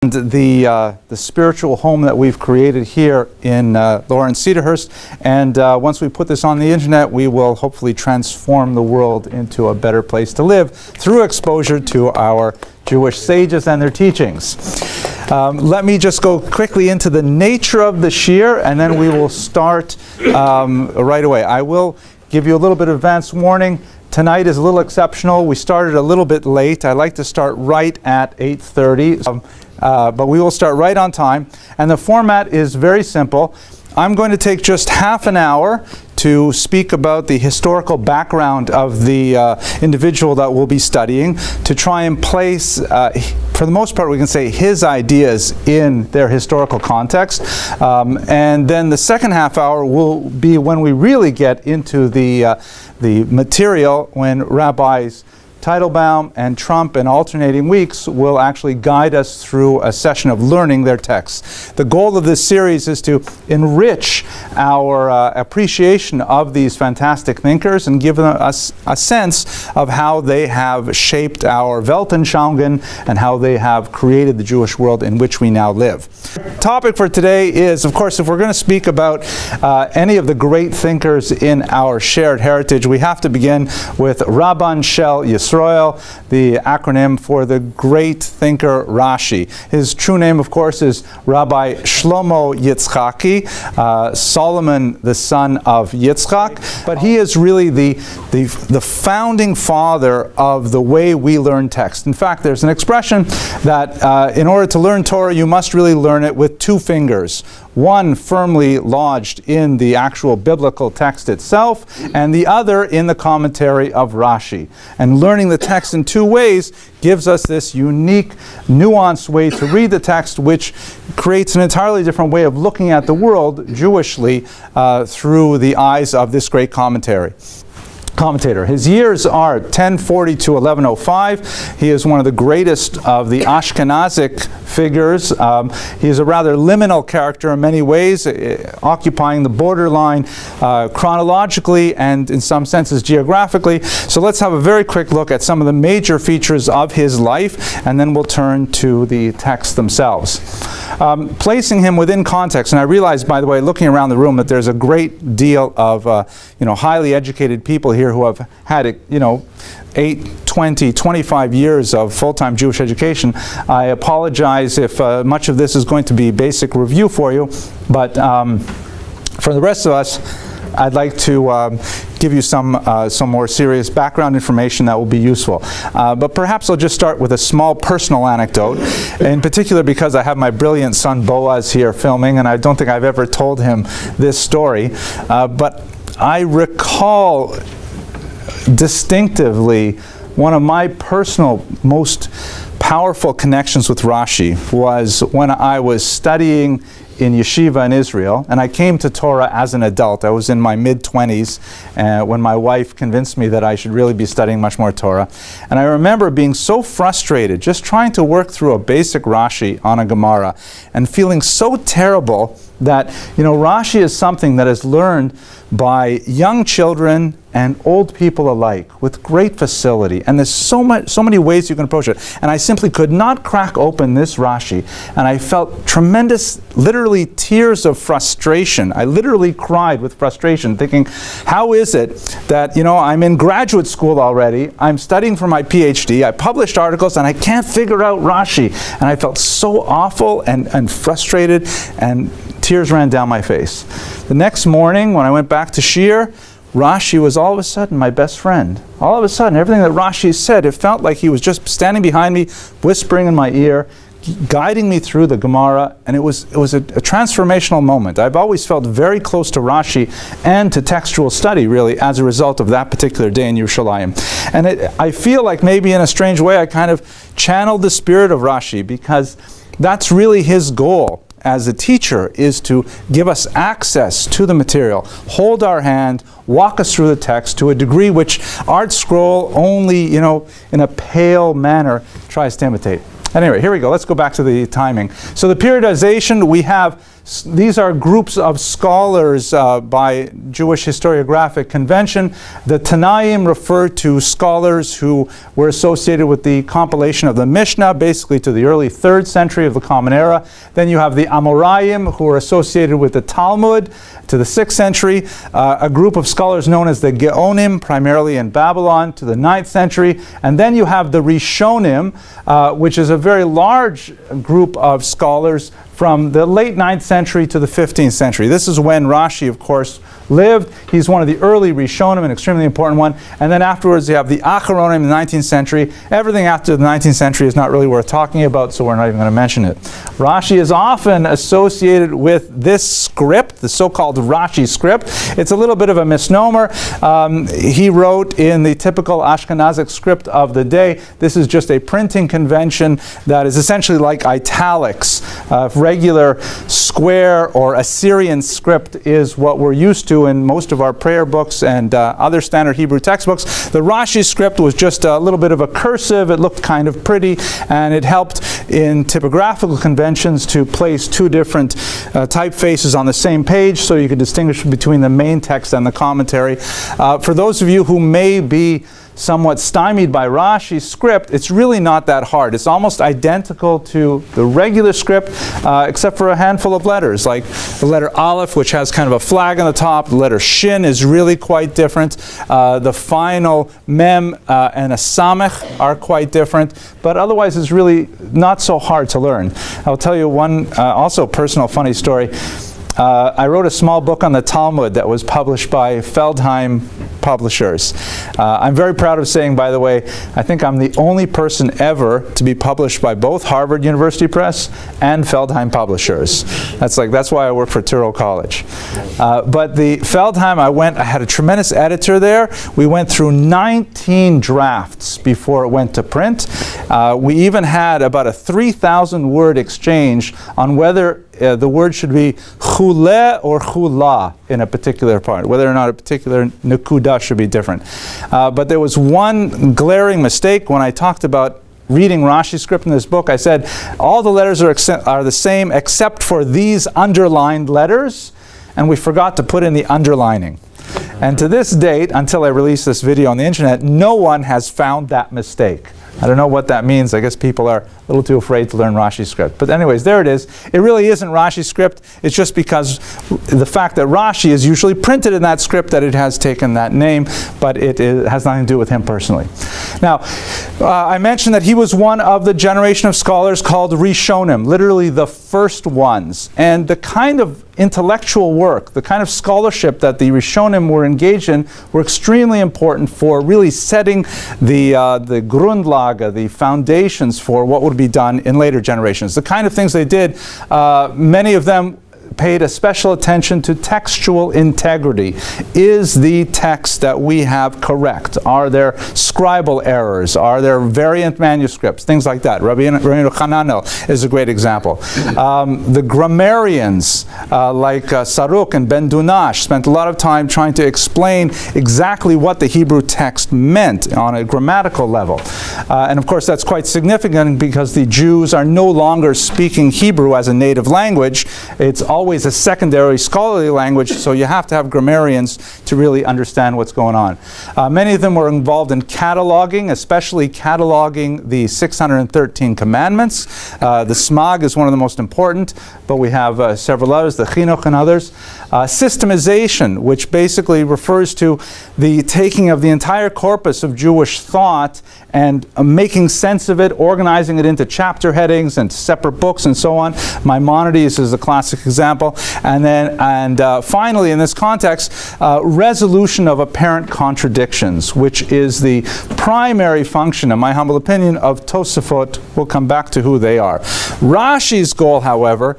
The spiritual home that we've created here in Lawrence-Cedarhurst, and once we put this on the internet, we will hopefully transform the world into a better place to live through exposure to our Jewish sages and their teachings. Let me just go quickly into the nature of the shir, and then we will start right away. I will give you a little bit of advance warning. Tonight is a little exceptional. We started a little bit late. I like to start right at 8:30. But we will start right on time. And the format is very simple. I'm going to take just half an hour to speak about the historical background of the individual that we'll be studying, to try and place, for the most part we can say, his ideas in their historical context. And then the second half hour will be when we really get into the material, when Rabbis Teitelbaum and Trump in alternating weeks will actually guide us through a session of learning their texts. The goal of this series is to enrich our appreciation of these fantastic thinkers and give us a sense of how they have shaped our Weltanschauungen and how they have created the Jewish world in which we now live. The topic for today is, of course, if we're going to speak about any of the great thinkers in our shared heritage, we have to begin with Rabban Shel Yisrael, the acronym for the great thinker Rashi. His true name, of course, is Rabbi Shlomo Yitzchaki, Solomon, the son of Yitzchak. But he is really the founding father of the way we learn text. In fact, there's an expression that in order to learn Torah, you must really learn it with two fingers. One firmly lodged in the actual biblical text itself, and the other in the commentary of Rashi. And learning the text in two ways gives us this unique, nuanced way to read the text, which creates an entirely different way of looking at the world, Jewishly, through the eyes of this great commentator. His years are 1040 to 1105. He is one of the greatest of the Ashkenazic figures. He is a rather liminal character in many ways, occupying the borderline chronologically and in some senses geographically. So let's have a very quick look at some of the major features of his life, and then we'll turn to the texts themselves. Placing him within context, and I realize, by the way, looking around the room, that there's a great deal of highly educated people here who have had 8, 20, 25 years of full-time Jewish education. I apologize if much of this is going to be basic review for you, but for the rest of us, I'd like to give you some more serious background information that will be useful. But perhaps I'll just start with a small personal anecdote, in particular because I have my brilliant son Boaz here filming, and I don't think I've ever told him this story. But I recall distinctively one of my personal most powerful connections with Rashi was when I was studying in yeshiva in Israel, and I came to Torah as an adult. I was in my mid-20s when my wife convinced me that I should really be studying much more Torah. And I remember being so frustrated just trying to work through a basic Rashi on a Gemara and feeling so terrible that, Rashi is something that is learned by young children and old people alike with great facility, and there's so many ways you can approach it, and I simply could not crack open this Rashi, and I felt tremendous, literally tears of frustration. I literally cried with frustration, thinking, how is it that I'm in graduate school already, I'm studying for my PhD, I published articles, and I can't figure out Rashi? And I felt so awful and frustrated, and tears ran down my face. The next morning, when I went back to Shir, Rashi was all of a sudden my best friend. All of a sudden, everything that Rashi said, it felt like he was just standing behind me, whispering in my ear, guiding me through the Gemara, and it was a transformational moment. I've always felt very close to Rashi and to textual study, really, as a result of that particular day in Yerushalayim. And I feel like maybe in a strange way I kind of channeled the spirit of Rashi, because that's really his goal as a teacher, is to give us access to the material, hold our hand, walk us through the text to a degree which Art Scroll only, in a pale manner tries to imitate. Anyway, here we go. Let's go back to the timing. So the periodization, we have These are groups of scholars by Jewish historiographic convention. The Tanaim refer to scholars who were associated with the compilation of the Mishnah, basically to the early 3rd century of the Common Era. Then you have the Amoraim, who are associated with the Talmud, to the 6th century. A group of scholars known as the Geonim, primarily in Babylon, to the 9th century. And then you have the Rishonim, which is a very large group of scholars from the late 9th century to the 15th century. This is when Rashi, of course, lived. He's one of the early Rishonim, an extremely important one. And then afterwards you have the Acharonim in the 19th century. Everything after the 19th century is not really worth talking about, so we're not even going to mention it. Rashi is often associated with this script, the so-called Rashi script. It's a little bit of a misnomer. He wrote in the typical Ashkenazic script of the day. This is just a printing convention that is essentially like italics. Regular square or Assyrian script is what we're used to in most of our prayer books and other standard Hebrew textbooks. The Rashi script was just a little bit of a cursive. It looked kind of pretty, and it helped in typographical conventions to place two different typefaces on the same page so you could distinguish between the main text and the commentary. For those of you who may be somewhat stymied by Rashi's script, it's really not that hard. It's almost identical to the regular script, except for a handful of letters, like the letter Aleph, which has kind of a flag on the top. The letter Shin is really quite different. The final Mem and a Samech are quite different, but otherwise it's really not so hard to learn. I'll tell you one also personal funny story. I wrote a small book on the Talmud that was published by Feldheim Publishers. I'm very proud of saying, by the way, I think I'm the only person ever to be published by both Harvard University Press and Feldheim Publishers. That's why I work for Touro College. But the Feldheim, I had a tremendous editor there. We went through 19 drafts before it went to print. We even had about a 3,000 word exchange on whether the word should be chuleh or chula in a particular part, whether or not a particular nekuda should be different. But there was one glaring mistake when I talked about reading Rashi's script in this book. I said all the letters are the same except for these underlined letters, and we forgot to put in the underlining. And to this date, until I release this video on the internet, no one has found that mistake. I don't know what that means. I guess people are a little too afraid to learn Rashi's script. But anyways, there it is. It really isn't Rashi's script. It's just because the fact that Rashi is usually printed in that script that it has taken that name, but it has nothing to do with him personally. Now, I mentioned that he was one of the generation of scholars called Rishonim, literally the first ones. And the kind of intellectual work, the kind of scholarship that the Rishonim were engaged in were extremely important for really setting the Grundlage, the foundations for what would be done in later generations. The kind of things they did, many of them paid a special attention to textual integrity. Is the text that we have correct? Are there scribal errors? Are there variant manuscripts? Things like that. Rabbi Hananel is a great example. The grammarians like Saruk and Ben Dunash spent a lot of time trying to explain exactly what the Hebrew text meant on a grammatical level. And of course that's quite significant because the Jews are no longer speaking Hebrew as a native language. It's always a secondary scholarly language, so you have to have grammarians to really understand what's going on. Many of them were involved in cataloging, especially cataloging the 613 commandments. The Smag is one of the most important, but we have several others, the Chinuch and others. Systemization, which basically refers to the taking of the entire corpus of Jewish thought and making sense of it, organizing it into chapter headings and separate books and so on. Maimonides is a classic example. And finally, in this context, resolution of apparent contradictions, which is the primary function, in my humble opinion, of Tosafot. We'll come back to who they are. Rashi's goal, however,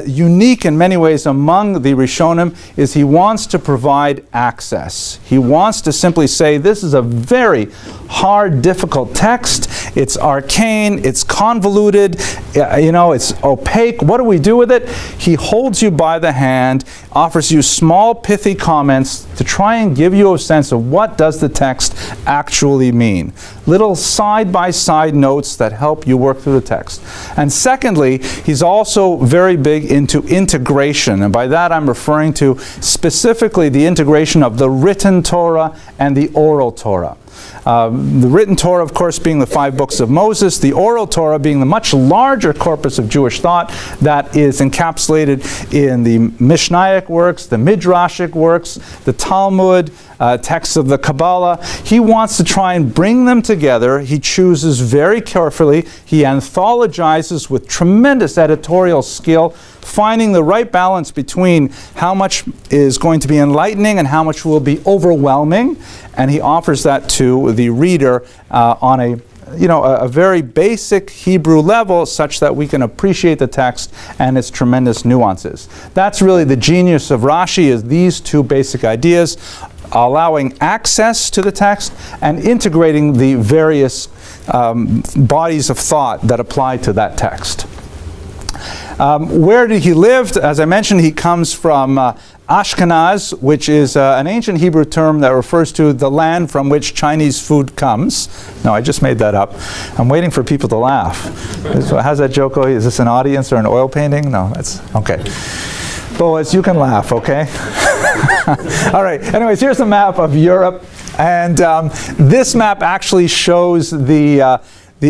unique in many ways among the Rishonim, is he wants to provide access. He wants to simply say this is a very hard, difficult text. It's arcane, it's convoluted, it's opaque. What do we do with it? He holds you by the hand, offers you small, pithy comments to try and give you a sense of what does the text actually mean. Little side-by-side notes that help you work through the text. And secondly, he's also very big into integration. And by that I'm referring to specifically the integration of the written Torah and the oral Torah. The written Torah, of course, being the 5 books of Moses, the oral Torah being the much larger corpus of Jewish thought that is encapsulated in the Mishnaic works, the Midrashic works, the Talmud, texts of the Kabbalah. He wants to try and bring them together. He chooses very carefully. He anthologizes with tremendous editorial skill, finding the right balance between how much is going to be enlightening and how much will be overwhelming. And he offers that to the reader on a very basic Hebrew level, such that we can appreciate the text and its tremendous nuances. That's really the genius of Rashi, is these two basic ideas, allowing access to the text and integrating the various bodies of thought that apply to that text. Where did he live? As I mentioned, he comes from Ashkenaz, which is an ancient Hebrew term that refers to the land from which Chinese food comes. No, I just made that up. I'm waiting for people to laugh. How's that joke go? Is this an audience or an oil painting? No, that's okay. Boaz, you can laugh, okay? All right. Anyways, here's a map of Europe. And this map actually shows the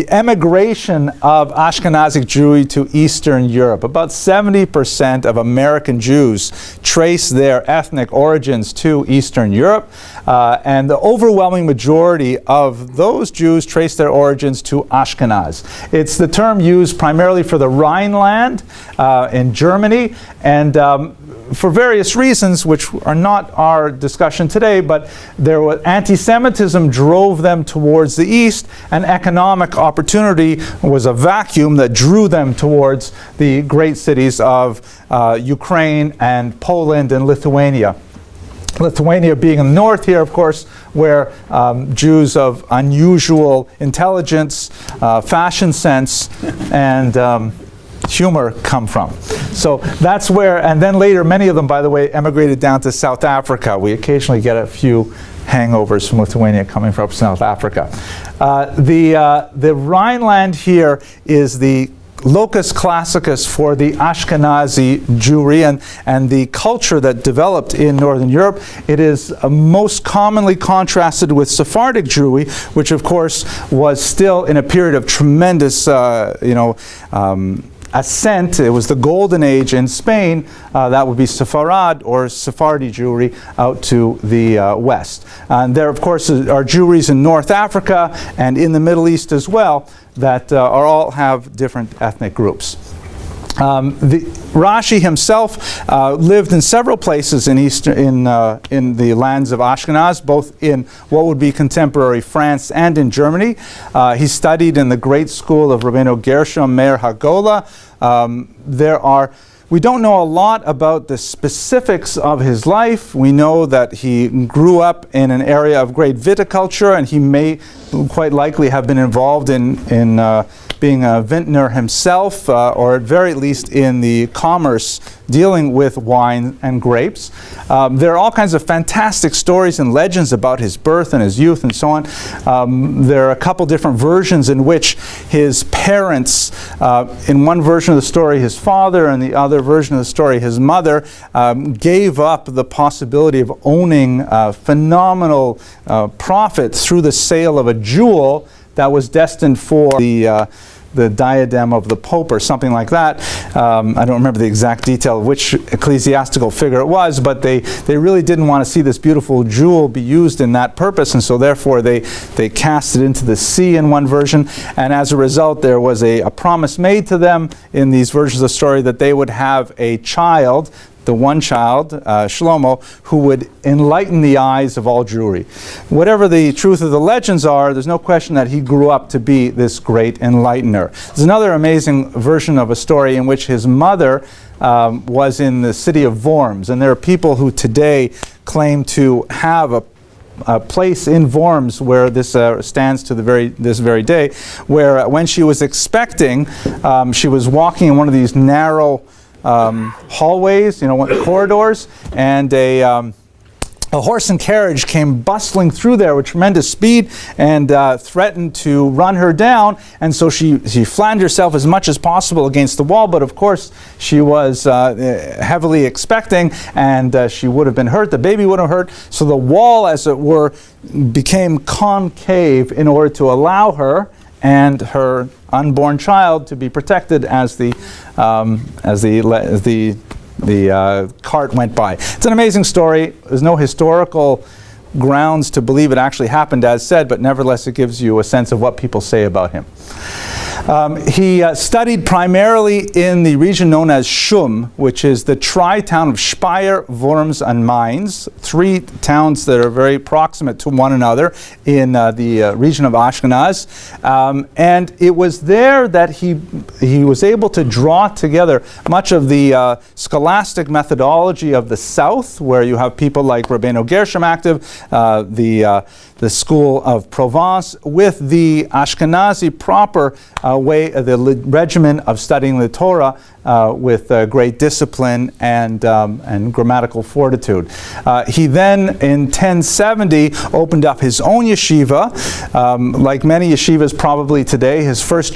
emigration of Ashkenazic Jewry to Eastern Europe. About 70% of American Jews trace their ethnic origins to Eastern Europe, and the overwhelming majority of those Jews trace their origins to Ashkenaz. It's the term used primarily for the Rhineland in Germany, and for various reasons, which are not our discussion today, but there was anti-Semitism drove them towards the east, and economic opportunity was a vacuum that drew them towards the great cities of Ukraine and Poland and Lithuania. Lithuania being in the north here, of course, where Jews of unusual intelligence, fashion sense, and humor come from. So that's where, and then later many of them, by the way, emigrated down to South Africa. We occasionally get a few hangovers from Lithuania coming from South Africa. The Rhineland here is the locus classicus for the Ashkenazi Jewry and the culture that developed in Northern Europe. It is most commonly contrasted with Sephardic Jewry, which of course was still in a period of tremendous ascent. It was the golden age in Spain. That would be Sepharad or Sephardi Jewry out to the west. And there, of course, are Jewries in North Africa and in the Middle East as well that all have different ethnic groups. Rashi himself lived in several places in the lands of Ashkenaz, both in what would be contemporary France and in Germany. He studied in the great school of Rabbeinu Gershom Meir Hagola. We don't know a lot about the specifics of his life. We know that he grew up in an area of great viticulture, and he may quite likely have been involved in being a vintner himself, or at very least in the commerce dealing with wine and grapes. There are all kinds of fantastic stories and legends about his birth and his youth and so on. There are a couple different versions in which his parents, in one version of the story his father, and the other version of the story his mother, gave up the possibility of owning phenomenal profit through the sale of a jewel that was destined for the diadem of the Pope or something like that. I don't remember the exact detail of which ecclesiastical figure it was, but they really didn't want to see this beautiful jewel be used in that purpose, and so therefore they cast it into the sea in one version, and as a result there was a promise made to them in these versions of the story that they would have a child, the one child, Shlomo, who would enlighten the eyes of all Jewry. Whatever the truth of the legends are, there's no question that he grew up to be this great enlightener. There's another amazing version of a story in which his mother was in the city of Worms, and there are people who today claim to have place in Worms where this stands to this very day, where when she was expecting, she was walking in one of these narrow hallways, corridors, and a horse and carriage came bustling through there with tremendous speed and threatened to run her down. And so she flattened herself as much as possible against the wall. But of course, she was heavily expecting, and she would have been hurt. The baby would have hurt. So the wall, as it were, became concave in order to allow her and her unborn child to be protected as the cart went by. It's an amazing story. There's no historical grounds to believe it actually happened as said, but nevertheless it gives you a sense of what people say about him. He studied primarily in the region known as Shum, which is the tri-town of Speyer, Worms, and Mainz, 3 towns that are very proximate to one another in the region of Ashkenaz. And it was there that he was able to draw together much of the scholastic methodology of the South, where you have people like Rabbeinu Gershom active, the school of Provence, with the Ashkenazi proper way, the regimen of studying the Torah with great discipline and grammatical fortitude. He then, in 1070, opened up his own yeshiva. Like many yeshivas probably today, his first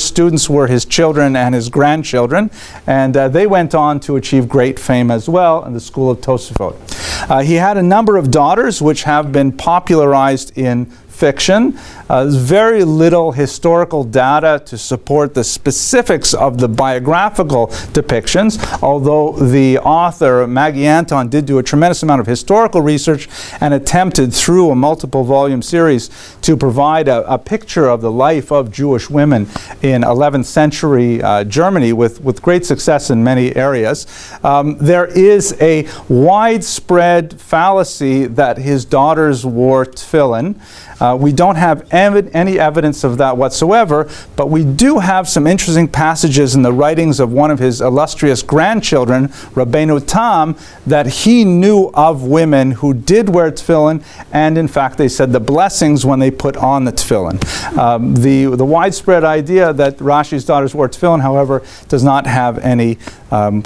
students were his children and his grandchildren, and they went on to achieve great fame as well in the school of Tosafot. He had a number of daughters which have been popularized in fiction. There's very little historical data to support the specifics of the biographical depictions, although the author, Maggie Anton, did do a tremendous amount of historical research and attempted through a multiple volume series to provide a picture of the life of Jewish women in 11th century Germany with great success in many areas. There is a widespread fallacy that his daughters wore tefillin. We don't have any evidence of that whatsoever, but we do have some interesting passages in the writings of one of his illustrious grandchildren, Rabbeinu Tam, that he knew of women who did wear tefillin, and in fact they said the blessings when they put on the tefillin. The widespread idea that Rashi's daughters wore tefillin, however, does not have any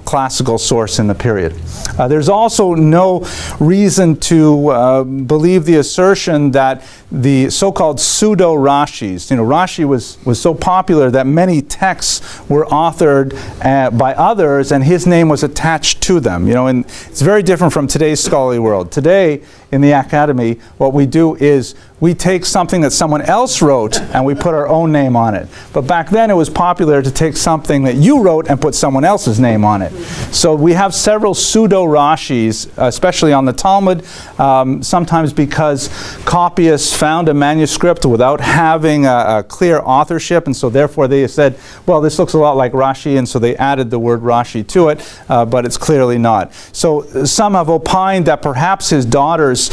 classical source in the period. There's also no reason to believe the assertion that the so-called pseudo-Rashis, Rashi was so popular that many texts were authored by others and his name was attached to them. And it's very different from today's scholarly world. Today, in the academy, what we do is we take something that someone else wrote and we put our own name on it. But back then it was popular to take something that you wrote and put someone else's name on it. So we have several pseudo-Rashis, especially on the Talmud, sometimes because copyists found a manuscript without having a clear authorship, and so therefore they said, well, this looks a lot like Rashi, and so they added the word Rashi to it, but it's clearly not. So some have opined that perhaps his daughters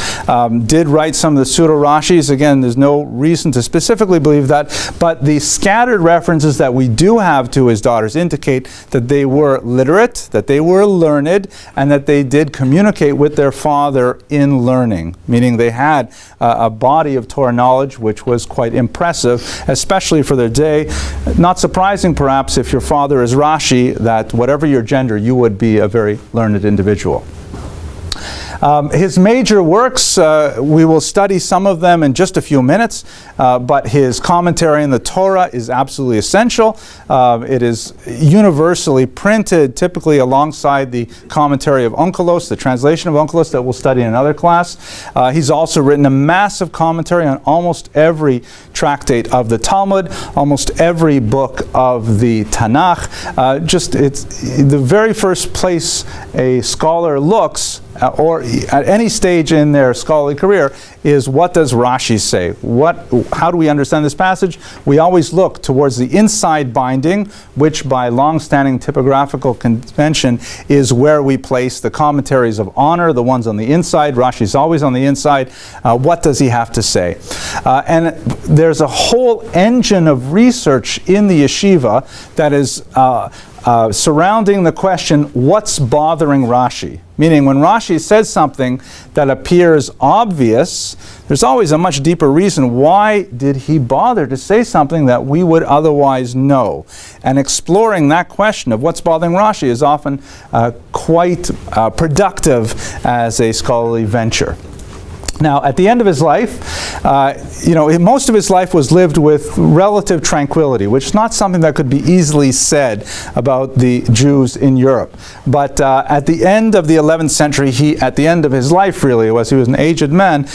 did write some of the pseudo-Rashis. Again, there's no reason to specifically believe that, but the scattered references that we do have to his daughters indicate that they were literate, that they were learned, and that they did communicate with their father in learning, meaning they had a body of Torah knowledge which was quite impressive, especially for their day. Not surprising, perhaps, if your father is Rashi, that whatever your gender, you would be a very learned individual. His major works, we will study some of them in just a few minutes, but his commentary on the Torah is absolutely essential. It is universally printed, typically alongside the commentary of Onkelos, the translation of Onkelos that we'll study in another class. He's also written a massive commentary on almost every tractate of the Talmud, almost every book of the Tanakh. It's the very first place a scholar looks, or at any stage in their scholarly career, is what does Rashi say? How do we understand this passage? We always look towards the inside binding, which by long-standing typographical convention is where we place the commentaries of honor, the ones on the inside. Rashi's always on the inside. What does he have to say? And there's a whole engine of research in the yeshiva that is surrounding the question, what's bothering Rashi? Meaning when Rashi says something that appears obvious, there's always a much deeper reason. Why did he bother to say something that we would otherwise know? And exploring that question of what's bothering Rashi is often quite productive as a scholarly venture. Now, at the end of his life, most of his life was lived with relative tranquility, which is not something that could be easily said about the Jews in Europe. But at the end of the 11th century, at the end of his life really, he was an aged man,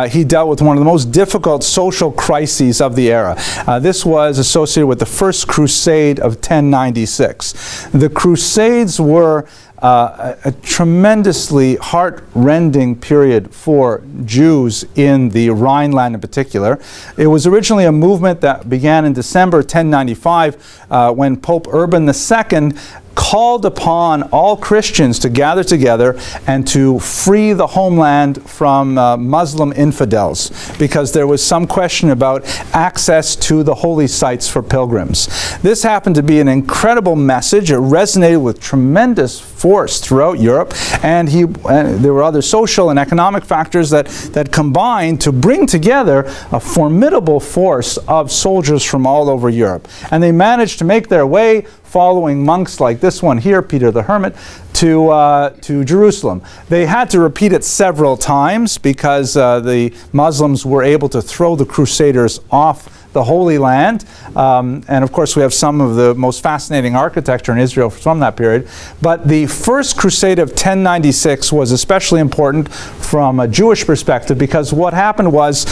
he dealt with one of the most difficult social crises of the era. This was associated with the First Crusade of 1096. The Crusades were a tremendously heart-rending period for Jews in the Rhineland in particular. It was originally a movement that began in December 1095 when Pope Urban II called upon all Christians to gather together and to free the homeland from Muslim infidels, because there was some question about access to the holy sites for pilgrims. This happened to be an incredible message. It resonated with tremendous force throughout Europe, and there were other social and economic factors that combined to bring together a formidable force of soldiers from all over Europe. And they managed to make their way, following monks like this one here, Peter the Hermit, to Jerusalem. They had to repeat it several times because the Muslims were able to throw the Crusaders off the Holy Land. And of course we have some of the most fascinating architecture in Israel from that period. But the First Crusade of 1096 was especially important from a Jewish perspective, because what happened was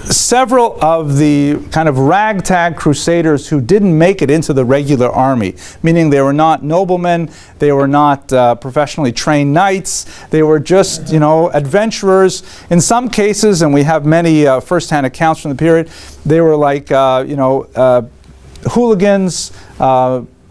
several of the kind of ragtag crusaders who didn't make it into the regular army, meaning they were not noblemen, they were not professionally trained knights, they were just, adventurers. In some cases, and we have many first-hand accounts from the period, they were like, hooligans,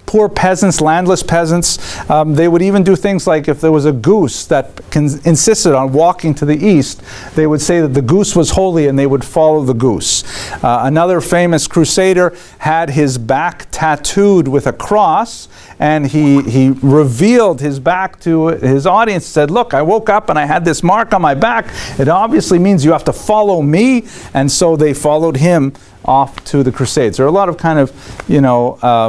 poor peasants, landless peasants. They would even do things like, if there was a goose that insisted on walking to the east, they would say that the goose was holy and they would follow the goose. Another famous crusader had his back tattooed with a cross, and he revealed his back to his audience, said, "Look, I woke up and I had this mark on my back. It obviously means you have to follow me." And so they followed him off to the Crusades. There are a lot of kind of,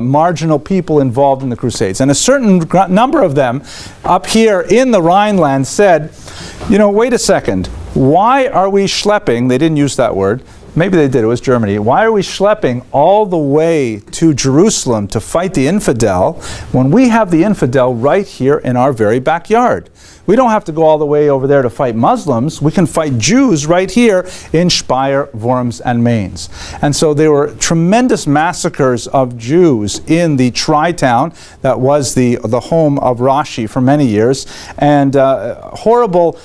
marginal people involved in the Crusades. And a certain number of them up here in the Rhineland said, wait a second, why are we schlepping, they didn't use that word, maybe they did, it was Germany, why are we schlepping all the way to Jerusalem to fight the infidel when we have the infidel right here in our very backyard? We don't have to go all the way over there to fight Muslims. We can fight Jews right here in Speyer, Worms, and Mainz. And so there were tremendous massacres of Jews in the Tri-Town that was the home of Rashi for many years, and horrible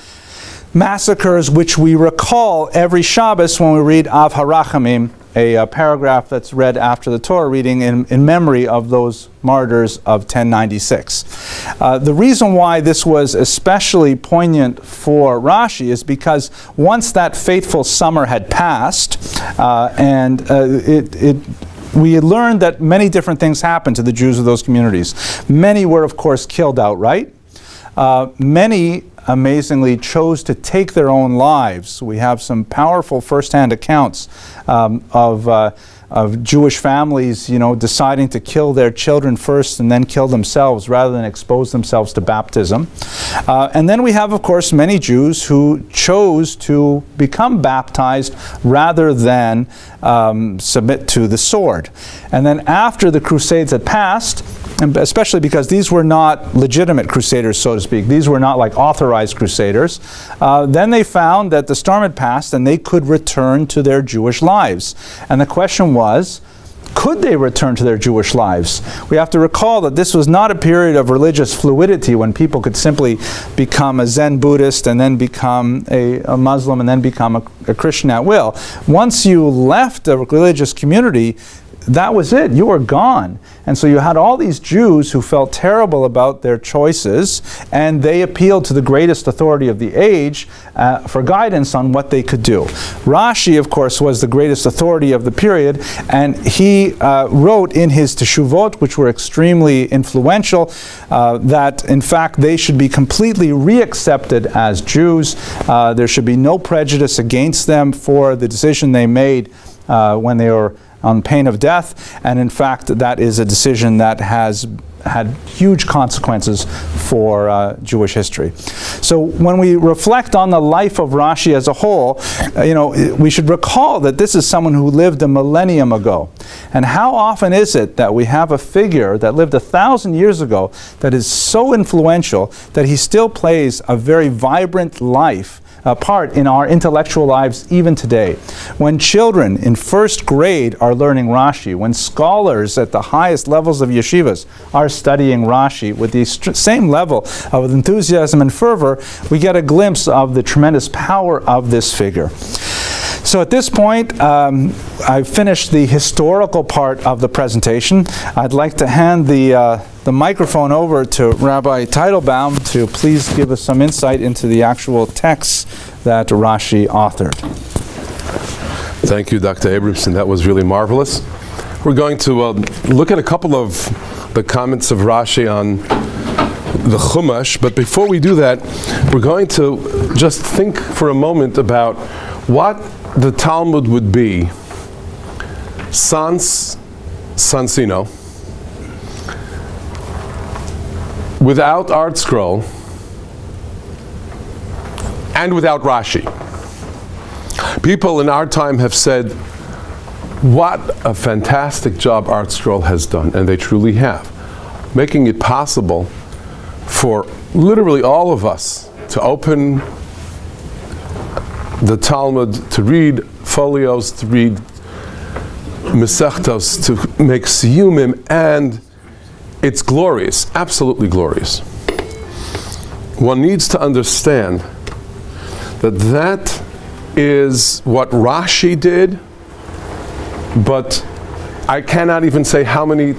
massacres which we recall every Shabbos when we read Av HaRachamim, a paragraph that's read after the Torah reading in memory of those martyrs of 1096. The reason why this was especially poignant for Rashi is because once that fateful summer had passed, we learned that many different things happened to the Jews of those communities. Many were, of course, killed outright. Many amazingly chose to take their own lives. We have some powerful first-hand accounts of Jewish families, deciding to kill their children first and then kill themselves rather than expose themselves to baptism. And then we have, of course, many Jews who chose to become baptized rather than submit to the sword. And then after the Crusades had passed, and especially because these were not legitimate crusaders, so to speak, these were not like authorized crusaders, then they found that the storm had passed and they could return to their Jewish lives. And the question was, could they return to their Jewish lives? We have to recall that this was not a period of religious fluidity when people could simply become a Zen Buddhist and then become a Muslim and then become a Christian at will. Once you left a religious community, that was it. You were gone. And so you had all these Jews who felt terrible about their choices, and they appealed to the greatest authority of the age for guidance on what they could do. Rashi, of course, was the greatest authority of the period, and he wrote in his Teshuvot, which were extremely influential, that in fact they should be completely reaccepted as Jews. There should be no prejudice against them for the decision they made when they were on pain of death, and in fact that is a decision that has had huge consequences for Jewish history. So when we reflect on the life of Rashi as a whole, we should recall that this is someone who lived a millennium ago. And how often is it that we have a figure that lived 1,000 years ago that is so influential that he still plays a very vibrant part in our intellectual lives even today? When children in first grade are learning Rashi, when scholars at the highest levels of yeshivas are studying Rashi with the same level of enthusiasm and fervor, we get a glimpse of the tremendous power of this figure. So at this point, I've finished the historical part of the presentation. I'd like to hand the microphone over to Rabbi Teitelbaum to please give us some insight into the actual texts that Rashi authored. Thank you, Dr. Abramson. That was really marvelous. We're going to look at a couple of the comments of Rashi on the Chumash, but before we do that, we're going to just think for a moment about what the Talmud would be sans Sansino, without Art Scroll, and without Rashi. People in our time have said, what a fantastic job Art Scroll has done, and they truly have, making it possible for literally all of us to open the Talmud, to read folios, to read Mesechtos, to make siyumim, and it's glorious, absolutely glorious. One needs to understand that is what Rashi did, but I cannot even say how many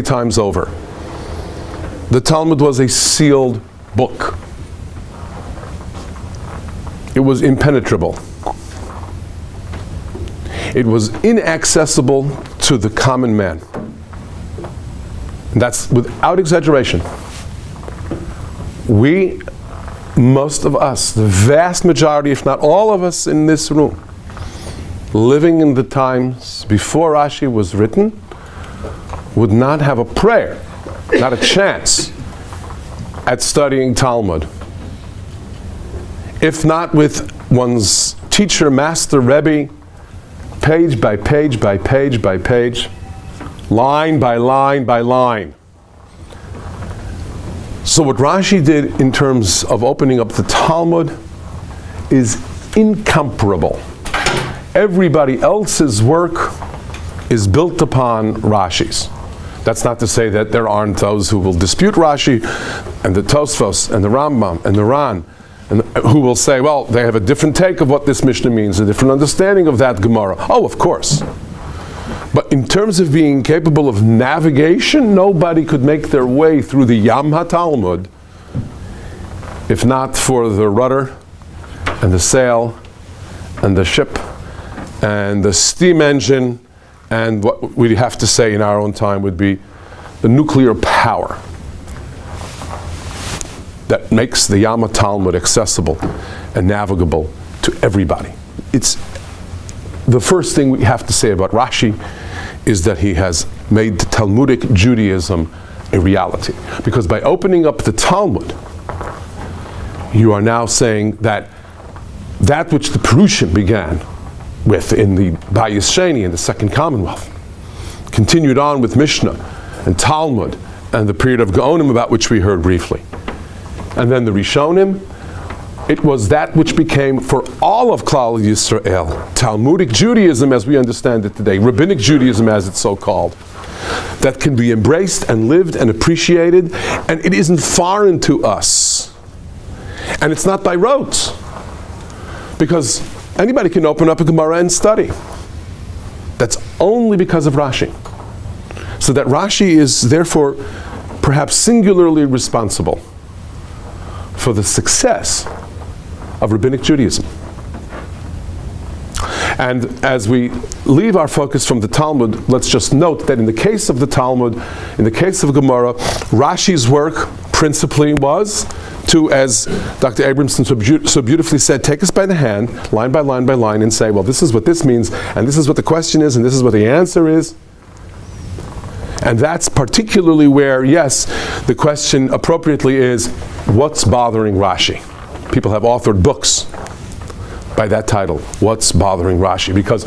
times over. The Talmud was a sealed book. It was impenetrable. It was inaccessible to the common man. And that's without exaggeration. Most of us, the vast majority, if not all of us in this room, living in the times before Rashi was written, would not have a prayer, not a chance, at studying Talmud. If not with one's teacher, master, Rabbi, page by page by page by page, line by line by line. So what Rashi did in terms of opening up the Talmud is incomparable. Everybody else's work is built upon Rashi's. That's not to say that there aren't those who will dispute Rashi, and the Tosfos, and the Rambam, and the Ran, and who will say, well, they have a different take of what this Mishnah means, a different understanding of that Gemara. Oh, of course. But in terms of being capable of navigation, nobody could make their way through the Yam HaTalmud if not for the rudder, and the sail, and the ship, and the steam engine, and what we have to say in our own time would be the nuclear power that makes the Yam HaTalmud accessible and navigable to everybody. It's the first thing we have to say about Rashi is that he has made Talmudic Judaism a reality. Because by opening up the Talmud, you are now saying that which the Perushim began with in the Bayis Sheni in the Second Commonwealth, continued on with Mishnah and Talmud and the period of Gaonim about which we heard briefly. And then the Rishonim, it was that which became for all of Klal Yisrael, Talmudic Judaism as we understand it today, Rabbinic Judaism as it's so called, that can be embraced and lived and appreciated, and it isn't foreign to us. And it's not by rote, because anybody can open up a Gemara and study. That's only because of Rashi. So that Rashi is therefore perhaps singularly responsible for the success of Rabbinic Judaism. And as we leave our focus from the Talmud, let's just note that in the case of the Talmud, in the case of Gemara, Rashi's work principally was to, as Dr. Abramson so beautifully said, take us by the hand, line by line by line, and say, well, this is what this means, and this is what the question is, and this is what the answer is. And that's particularly where, yes, the question appropriately is, what's bothering Rashi? People have authored books by that title, What's Bothering Rashi? Because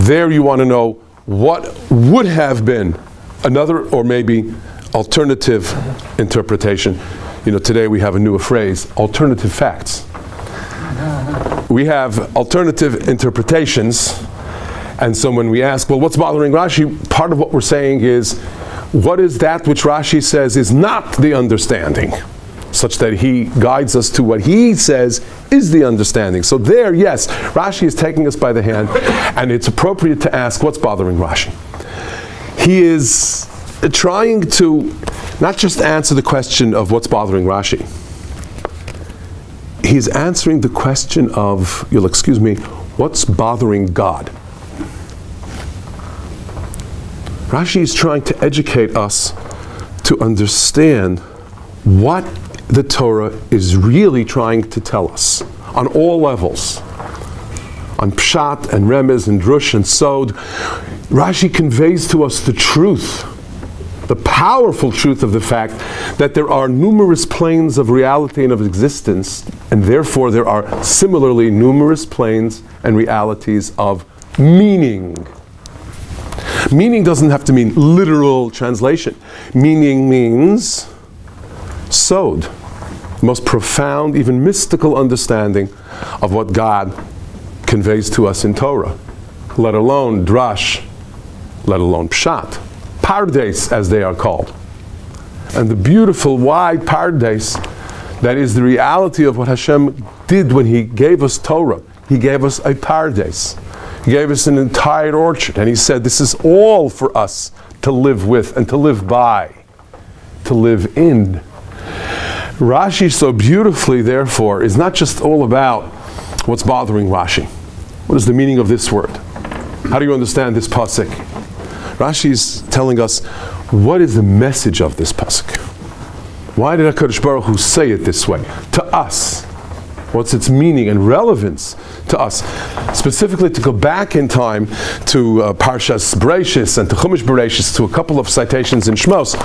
there you want to know what would have been another or maybe alternative interpretation. You know, today we have a newer phrase, alternative facts. We have alternative interpretations, and so when we ask, well, what's bothering Rashi? Part of what we're saying is, what is that which Rashi says is not the understanding, such that he guides us to what he says is the understanding. So there, yes, Rashi is taking us by the hand, and it's appropriate to ask, what's bothering Rashi? He is trying to not just answer the question of what's bothering Rashi. He's answering the question of, you'll excuse me, what's bothering God? Rashi is trying to educate us to understand what the Torah is really trying to tell us on all levels, on Pshat and Remez and Drush and Sod. Rashi conveys to us the truth, the powerful truth of the fact that there are numerous planes of reality and of existence, and therefore there are similarly numerous planes and realities of meaning. Meaning doesn't have to mean literal translation. Meaning means sod, the most profound, even mystical understanding of what God conveys to us in Torah, let alone drash, let alone pshat, pardes as they are called. And the beautiful wide pardes, that is the reality of what Hashem did when He gave us Torah. He gave us a pardes. He gave us an entire orchard, and He said this is all for us to live with and to live by, to live in. Rashi so beautifully, therefore, is not just all about what's bothering Rashi. What is the meaning of this word? How do you understand this pasuk? Rashi is telling us, what is the message of this pasuk? Why did HaKadosh Baruch Hu say it this way? To us. What's its meaning and relevance to us? Specifically, to go back in time to Parshas Bereishis and to Chumash Bereishis, to a couple of citations in Shmos,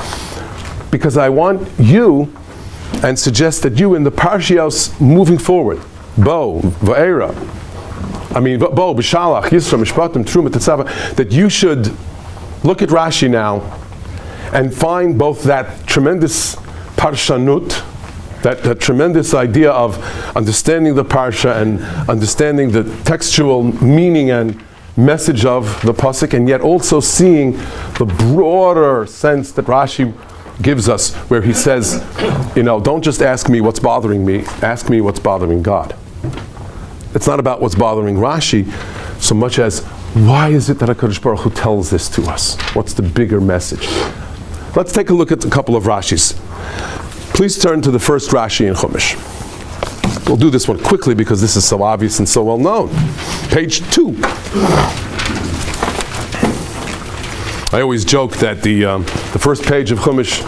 because I want you, and suggest that you in the Parshios moving forward, Bo, Va'era, Bo, B'Shalach, Yisra, Mishpatim, Truma, Tetzava, that you should look at Rashi now and find both that tremendous Parshanut, that tremendous idea of understanding the Parsha and understanding the textual meaning and message of the pasuk, and yet also seeing the broader sense that Rashi gives us, where he says, don't just ask me what's bothering me, ask me what's bothering God. It's not about what's bothering Rashi so much as, why is it that HaKadosh Baruch Hu tells this to us? What's the bigger message? Let's take a look at a couple of Rashis. Please turn to the first Rashi in Chumash. We'll do this one quickly because this is so obvious and so well known. Page 2. I always joke that the first page of Chumash,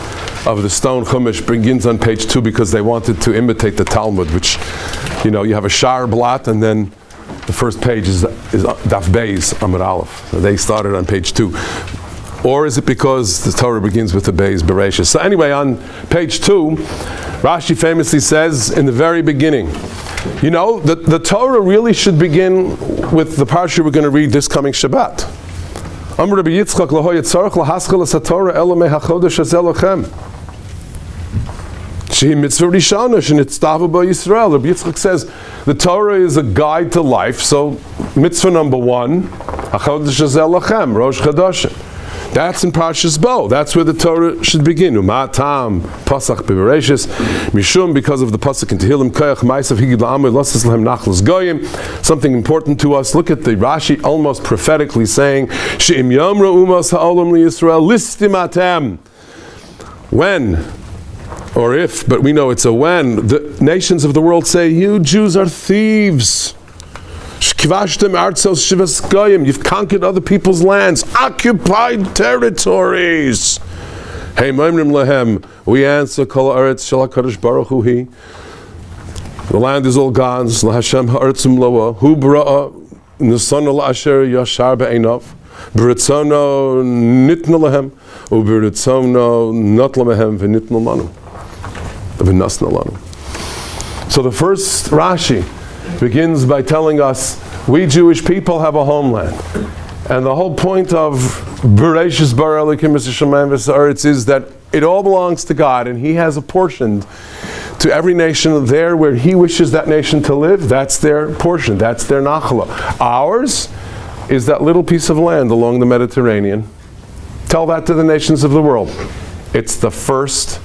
of the stone Chumash, begins on page 2 because they wanted to imitate the Talmud, which, you have a shar blot and then the first page is Daf Beis Amud Aleph. So they started on page 2. Or is it because the Torah begins with the Beis Bereishis? So anyway, on page 2, Rashi famously says in the very beginning, the Torah really should begin with the parsha we're going to read this coming Shabbat. Amar Rabbi Yitzchak laho yitzarach lahaskal es haTorah elo mehachodesh hazeh lochem. Shehi mitzvah rishana shenitztavu bo Yisrael. Rabbi Yitzchak says the Torah is a guide to life. So mitzvah number 1, hachodesh hazeh lochem, Rosh Chodeshim. That's in Parshas Bo. That's where the Torah should begin. Umatam pasach bebereshis mishum, because of the pasuk in Tehillim koyach ma'asav higid la'amay losas lahem nachlas goyim. Something important to us. Look at the Rashi almost prophetically saying she'im yomra umas ha'olam liYisrael listim atem. When, or if, but we know it's a when, the nations of the world say, you Jews are thieves. You've conquered other people's lands, occupied territories. Hey, we answer, the land is all God's. Hu bra'a nisana la'asher yashar be'einav. B'ritzono nitna lahem, u'b'ritzono not lamehem v'nitna lanu. V'nasna lanu. So the first Rashi begins by telling us we Jewish people have a homeland. And the whole point of Bereshis Bara Elokim Shamayim V'Sa'aretz is that it all belongs to God, and He has apportioned to every nation there where He wishes that nation to live. That's their portion, that's their nachala. Ours is that little piece of land along the Mediterranean. Tell that to the nations of the world. It's the first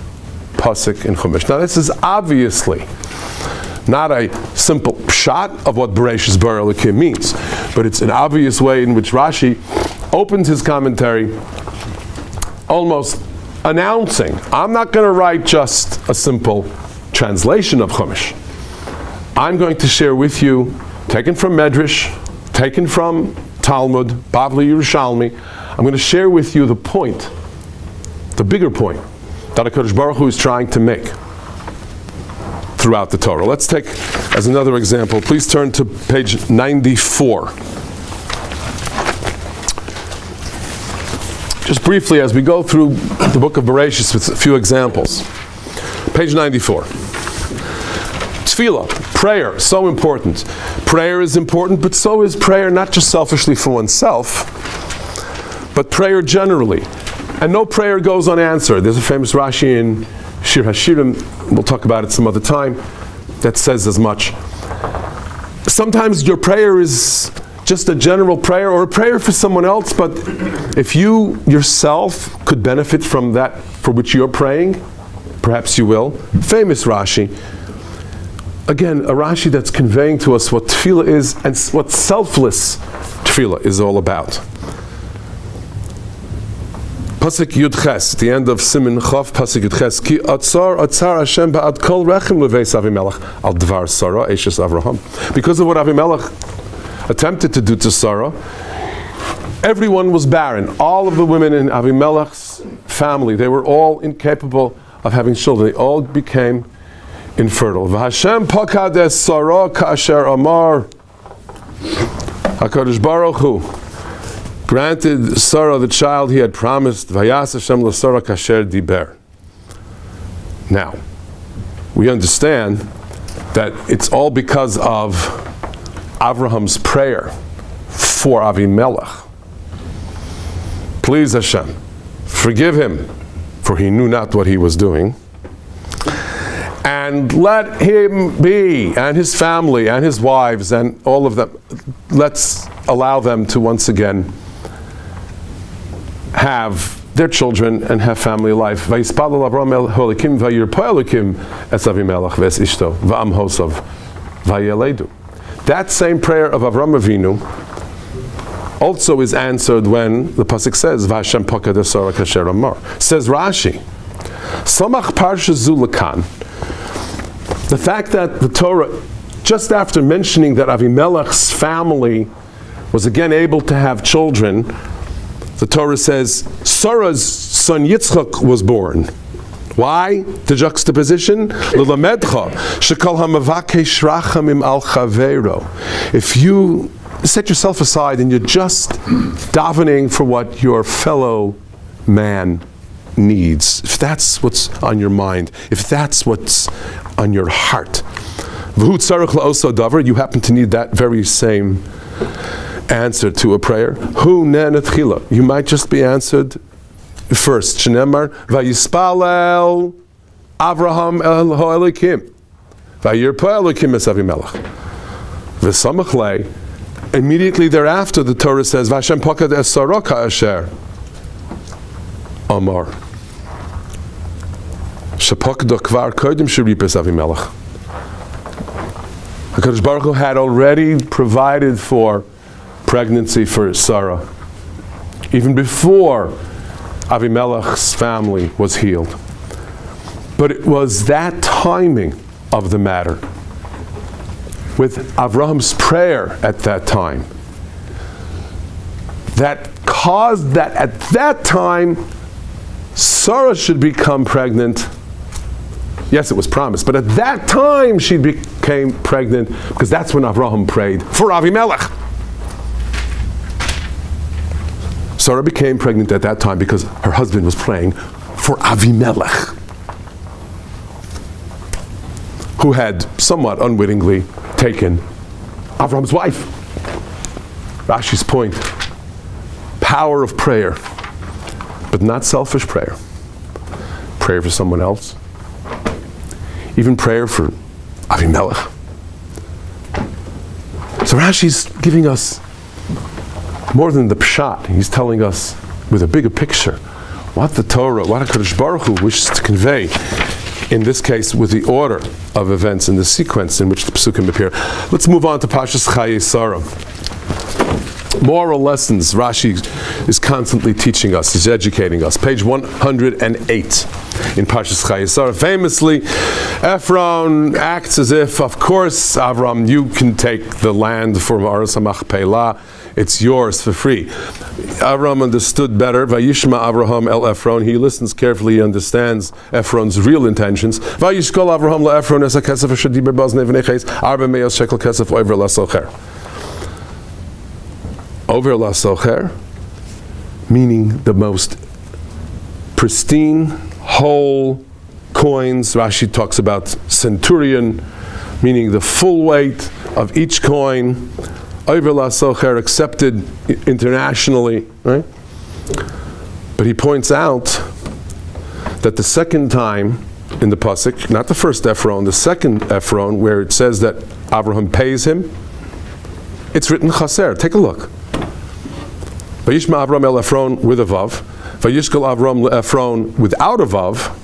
pasuk in Chumash. Now this is obviously not a simple pshat of what Bereshis Bara Elokim means, but it's an obvious way in which Rashi opens his commentary almost announcing, I'm not going to write just a simple translation of Chumash. I'm going to share with you, taken from Medrash, taken from Talmud, Bavli Yerushalmi, I'm going to share with you the point, the bigger point, that HaKadosh Baruch Hu is trying to make throughout the Torah. Let's take, as another example, please turn to page 94. Just briefly, as we go through the book of Bereshis with a few examples. Page 94. Tefillah, prayer, so important. Prayer is important, but so is prayer not just selfishly for oneself, but prayer generally. And no prayer goes unanswered. There's a famous Rashi in Shir Hashirim, we'll talk about it some other time, that says as much. Sometimes your prayer is just a general prayer or a prayer for someone else, but if you yourself could benefit from that for which you're praying, perhaps you will. Famous Rashi. Again, a Rashi that's conveying to us what tefillah is and what selfless tefillah is all about. Pasuk Yud Ches, the end of Siman Chav, Pasuk Yud Ches, Ki atzar Hashem ba'ad kol rechem leveis Avimelech al dvar Sarah, Eshes Avraham. Because of what Avimelech attempted to do to Sarah, everyone was barren. All of the women in Avimelech's family, they were all incapable of having children. They all became infertile. V'Hashem pakad es Sarah ka'asher amar. HaKadosh Baruch Hu granted Sarah the child he had promised. Vayas Hashem l'Sarah kasher diber. Now, we understand that it's all because of Avraham's prayer for Avimelech. Please Hashem, forgive him, for he knew not what he was doing. And let him be, and his family, and his wives, and all of them, let's allow them to once again have their children and have family life. That same prayer of Avram Avinu also is answered when the pasuk says, "V'Hashem pakad es Sarah kasher amar." Says Rashi, "Samach parsha zu lekan." The fact that the Torah, just after mentioning that Avimelech's family was again able to have children, the Torah says Sarah's son Yitzchak was born. Why? The juxtaposition. If you set yourself aside and you're just davening for what your fellow man needs, if that's what's on your mind, if that's what's on your heart, you happen to need that very same answer to a prayer. You might just be answered first. Shneimar vayispalel Avraham el Elokim vayirpa Elokim es Avimelech v'samach lei. Immediately thereafter, the Torah says, "V'Hashem pakad es Sarah ka'asher Amar. Shapakda kvar kodim sheripes Avimelech. HaKadosh Baruch Hu had already provided for pregnancy for Sarah, even before Avimelech's family was healed. But it was that timing of the matter, with Avraham's prayer at that time, that caused that at that time Sarah should become pregnant. Yes, it was promised, but at that time she became pregnant because that's when Avraham prayed for Avimelech. Sarah became pregnant at that time because her husband was praying for Avimelech, who had somewhat unwittingly taken Avraham's wife. Rashi's point: power of prayer, but not selfish prayer. Prayer for someone else, even prayer for Avimelech. So Rashi's giving us more than the pshat. He's telling us with a bigger picture what the Torah, what HaKadosh Baruch Hu wishes to convey, in this case with the order of events in the sequence in which the Pesukim appear. Let's move on to Parshas Chayei Sarah. Moral lessons Rashi is constantly teaching us, he's educating us. Page 108 in Parshas Chayei Sarah. Famously, Ephron acts as if, of course, Avram, you can take the land for Ma'aras HaMachpelah. It's yours for free. Avram understood better. Vayishma Avraham el Ephron. He listens carefully. He understands Ephron's real intentions. Vayishkol Avraham le Ephron es hakesef asher diber b'oznei v'neiches arba me'os shekel kesef over lasocher. Over lasocher, meaning the most pristine, whole coins. Rashi talks about centurion, meaning the full weight of each coin. Over lasocher, accepted internationally, right? But he points out that the second time in the pasuk, not the first Ephron, the second Ephron, where it says that Abraham pays him, it's written chaser. Take a look. Vayishma Avram el Ephron with a vav, vayishkol Avram le Ephron without a vav.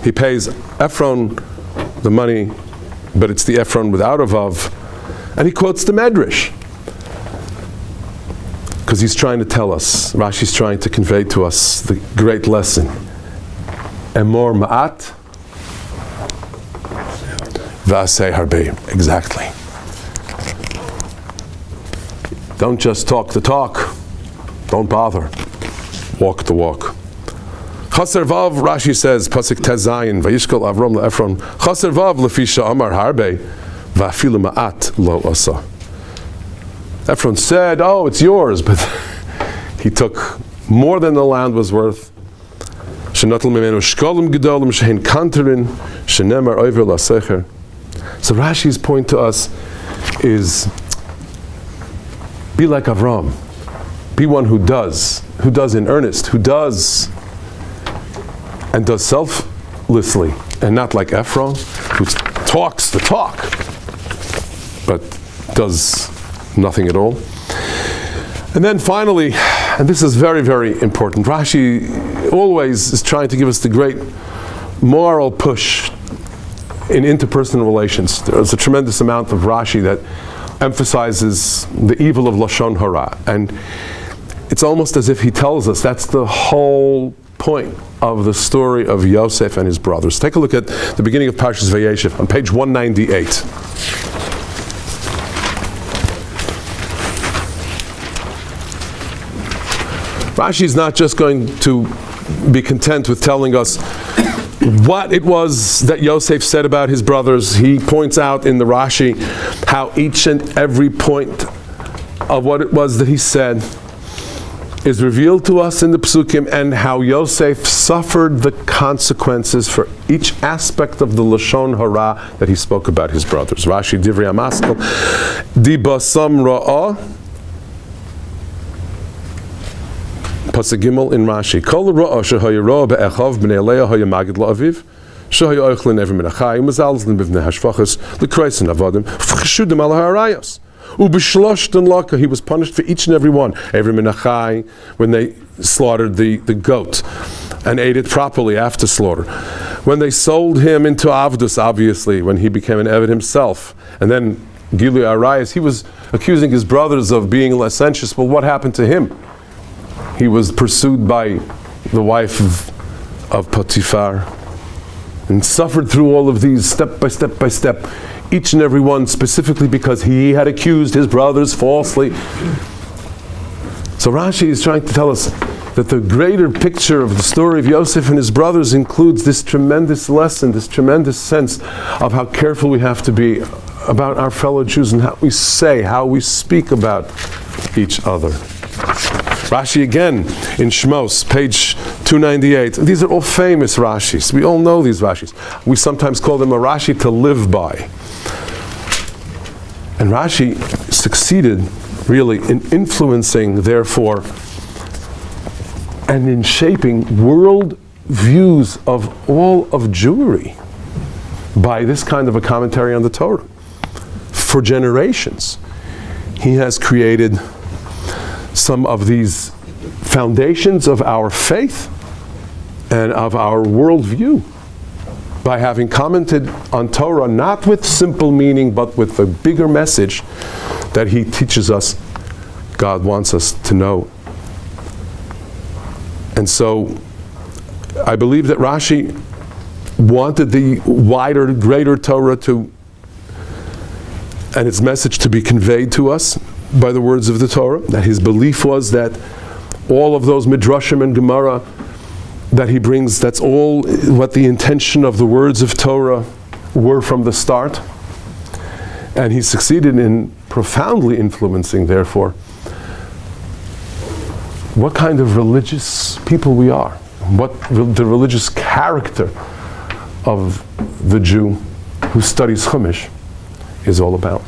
He pays Ephron the money, but it's the Ephron without a vav. And he quotes the Medrash, because he's trying to tell us, Rashi's trying to convey to us the great lesson. Emor ma'at v'aseh harbe. Exactly. Don't just talk the talk. Don't bother. Walk the walk. Chaser vav, Rashi says, pasuk tezayin, vayishkol Avram le'Ephron, chaser vav lefisha amar harbe, va'afilu ma'at lo asa. Ephron said, oh, it's yours, but he took more than the land was worth. Shenatel mimenu shkolim gedolim shehin kanterin, shenemar over lasecher. So Rashi's point to us is, be like Avram. Be one who does in earnest, who does and does selflessly, and not like Ephron, who talks the talk, but does nothing at all. And then finally, and this is very, very important, Rashi always is trying to give us the great moral push in interpersonal relations. There's a tremendous amount of Rashi that emphasizes the evil of Lashon Hara. And it's almost as if he tells us that's the whole point of the story of Yosef and his brothers. Take a look at the beginning of Parshas Vayeshev on page 198. Rashi is not just going to be content with telling us what it was that Yosef said about his brothers. He points out in the Rashi how each and every point of what it was that he said is revealed to us in the Pesukim, and how Yosef suffered the consequences for each aspect of the Lashon Hara that he spoke about his brothers. Rashi Divrei HaMaskal, Dibasam Ra'ah, Pasuk Gimel in Rashi. Kol Ra'ah shehaya Ra'ah be'echav b'nei Leah haya magid la'aviv, shehaya oichlin ever min achayim, mazalzlin b'vnei hashvachas, l'kreisen avadim, v'cheshudim ala ha'arayos. Ubishloshten laka, he was punished for each and every one. Every menachai, when they slaughtered the goat and ate it properly after slaughter. When they sold him into Avdus, obviously, when he became an Eved himself. And then Gilui Arayas, he was accusing his brothers of being licentious. Well, what happened to him? He was pursued by the wife of Potiphar and suffered through all of these step by step by step, each and every one specifically because he had accused his brothers falsely. So Rashi is trying to tell us that the greater picture of the story of Yosef and his brothers includes this tremendous lesson, this tremendous sense of how careful we have to be about our fellow Jews and how we say, how we speak about each other. Rashi again in Shmos, page 298. These are all famous Rashis. We all know these Rashis. We sometimes call them a Rashi to live by. And Rashi succeeded really in influencing, therefore, and in shaping world views of all of Jewry by this kind of a commentary on the Torah. For generations, he has created some of these foundations of our faith and of our worldview by having commented on Torah not with simple meaning but with the bigger message that he teaches us, God wants us to know. And so I believe that Rashi wanted the wider, greater Torah and its message to be conveyed to us by the words of the Torah, that his belief was that all of those midrashim and Gemara that he brings, that's all what the intention of the words of Torah were from the start. And he succeeded in profoundly influencing, therefore, what kind of religious people we are, what the religious character of the Jew who studies Chumash is all about.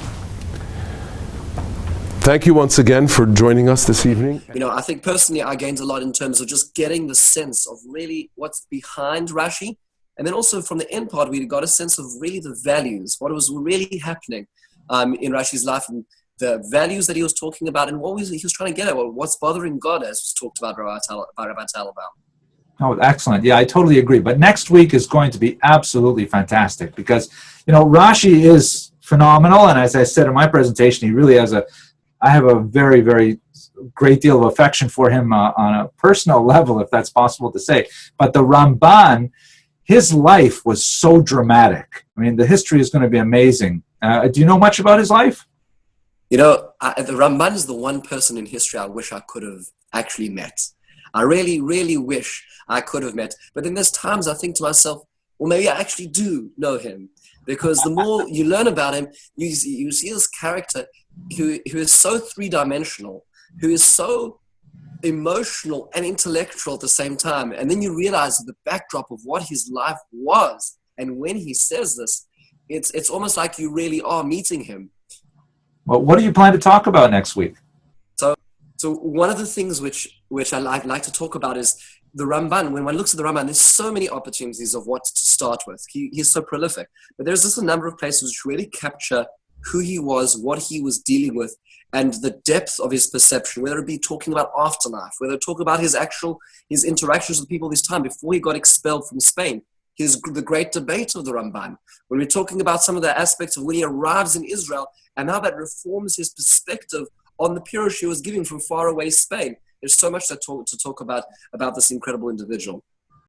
Thank you once again for joining us this evening. I think personally I gained a lot in terms of just getting the sense of really what's behind Rashi. And then also from the end part, we got a sense of really the values, what was really happening in Rashi's life, and the values that he was talking about, and what he was trying to get at, what's bothering God, as was talked about by Rabbi Teitelbaum. Oh, excellent. Yeah, I totally agree. But next week is going to be absolutely fantastic because, Rashi is phenomenal. And as I said in my presentation, he really has I have a very, very great deal of affection for him on a personal level, if that's possible to say. But the Ramban, his life was so dramatic. I mean, the history is going to be amazing. Do you know much about his life? The Ramban is the one person in history I wish I could have actually met. I really, really wish I could have met. But then there's times I think to myself, well, maybe I actually do know him. Because the more you learn about him, you see this character who is so three-dimensional, who is so emotional and intellectual at the same time. And then you realize the backdrop of what his life was. And when he says this, it's almost like you really are meeting him. Well, what do you plan to talk about next week? So one of the things which I like to talk about is the Ramban. When one looks at the Ramban, there's so many opportunities of what to start with. He's so prolific. But there's just a number of places which really capture who he was, what he was dealing with, and the depth of his perception, whether it be talking about afterlife, whether it talk about his interactions with people this time before he got expelled from Spain. The great debate of the Ramban. When we're talking about some of the aspects of when he arrives in Israel and how that reforms his perspective on the Pirush he was giving from far away Spain. There's so much to talk about this incredible individual.